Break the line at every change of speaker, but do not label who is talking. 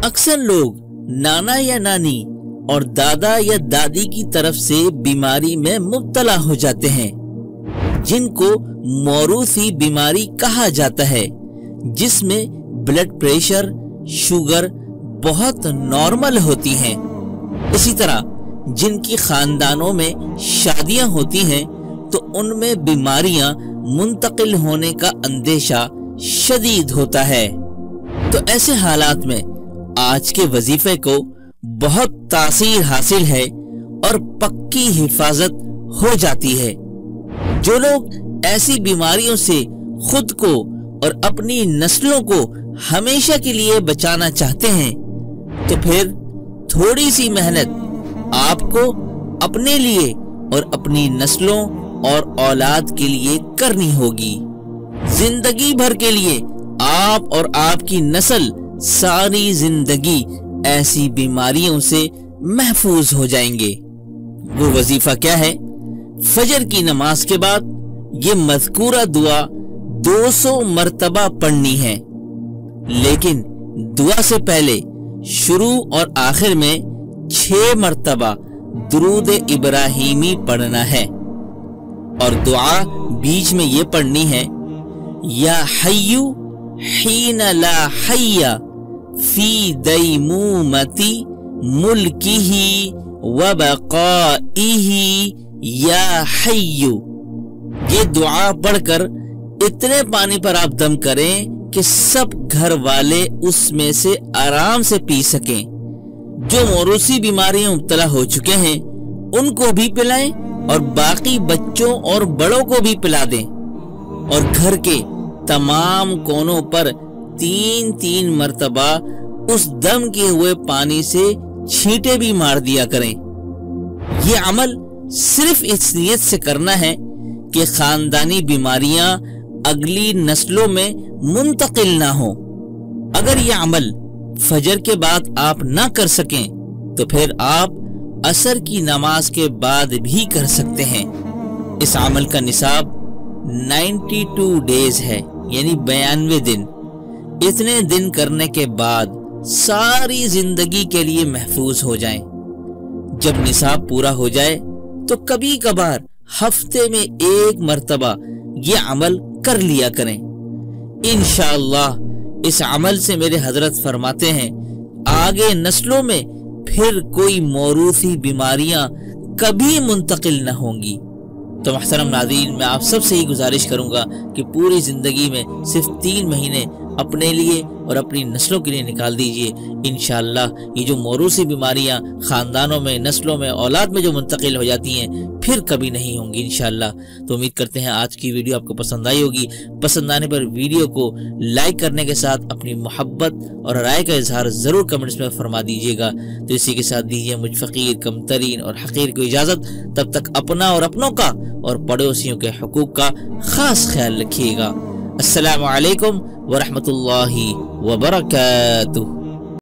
اکثر لوگ نانا یا نانی اور دادا یا دادی کی طرف سے بیماری میں مبتلا ہو جاتے ہیں، جن کو موروثی بیماری کہا جاتا ہے، جس میں بلڈ پریشر، شوگر بہت نارمل ہوتی ہیں۔ اسی طرح جن کی خاندانوں میں شادیاں ہوتی ہیں تو ان میں بیماریاں منتقل ہونے کا اندیشہ شدید ہوتا ہے۔ تو ایسے حالات میں آج کے وظیفے کو بہت تاثیر حاصل ہے اور پکی حفاظت ہو جاتی ہے۔ جو لوگ ایسی بیماریوں سے خود کو اور اپنی نسلوں کو ہمیشہ کے لیے بچانا چاہتے ہیں تو پھر تھوڑی سی محنت آپ کو اپنے لیے اور اپنی نسلوں اور اولاد کے لیے کرنی ہوگی۔ زندگی بھر کے لیے آپ اور آپ کی نسل ساری زندگی ایسی بیماریوں سے محفوظ ہو جائیں گے۔ وہ وظیفہ کیا ہے؟ فجر کی نماز کے بعد یہ مذکورہ دعا 200 مرتبہ پڑھنی ہے، لیکن دعا سے پہلے شروع اور آخر میں 6 مرتبہ درود ابراہیمی پڑھنا ہے، اور دعا بیچ میں یہ پڑھنی ہے، یا حی حین لا حی فی دیمومتی ملکہ وبقائہ یا حی۔ یہ دعا پڑھ کر اتنے پانی پر آپ دم کریں کہ سب گھر والے اس میں سے آرام سے پی سکیں۔ جو موروثی بیماریاں مبتلا ہو چکے ہیں ان کو بھی پلائیں اور باقی بچوں اور بڑوں کو بھی پلا دیں، اور گھر کے تمام کونوں پر 3 مرتبہ اس دم کیے ہوئے پانی سے چھینٹے بھی مار دیا کریں۔ یہ عمل صرف اس نیت سے کرنا ہے کہ خاندانی بیماریاں اگلی نسلوں میں منتقل نہ ہوں۔ اگر یہ عمل فجر کے بعد آپ نہ کر سکیں تو پھر آپ عصر کی نماز کے بعد بھی کر سکتے ہیں۔ اس عمل کا نصاب 92 ڈیز ہے، یعنی 92 دن۔ اتنے دن کرنے کے بعد ساری زندگی کے لیے محفوظ ہو جائیں۔ جب نصاب پورا ہو جائے تو کبھی کبھار ہفتے میں 1 مرتبہ یہ عمل کر لیا کریں۔ انشاءاللہ اس عمل سے میرے حضرت فرماتے ہیں آگے نسلوں میں پھر کوئی موروثی بیماریاں کبھی منتقل نہ ہوں گی۔ تو محترم ناظرین، میں آپ سب سے ہی گزارش کروں گا کہ پوری زندگی میں صرف 3 مہینے اپنے لیے اور اپنی نسلوں کے لیے نکال دیجئے۔ انشاءاللہ یہ جو موروثی بیماریاں خاندانوں میں، نسلوں میں، اولاد میں جو منتقل ہو جاتی ہیں پھر کبھی نہیں ہوں گی انشاءاللہ۔ تو امید کرتے ہیں آج کی ویڈیو آپ کو پسند آئی ہوگی۔ پسند آنے پر ویڈیو کو لائک کرنے کے ساتھ اپنی محبت اور رائے کا اظہار ضرور کمنٹس میں فرما دیجیے گا۔ تو اسی کے ساتھ دیجیے مجھ فقیر، کم ترین اور حقیر کو اجازت۔ تب تک اپنا اور اپنوں کا اور پڑوسیوں کے حقوق کا خاص خیال رکھیے گا۔ السلام علیکم ورحمۃ اللہ وبرکاتہ۔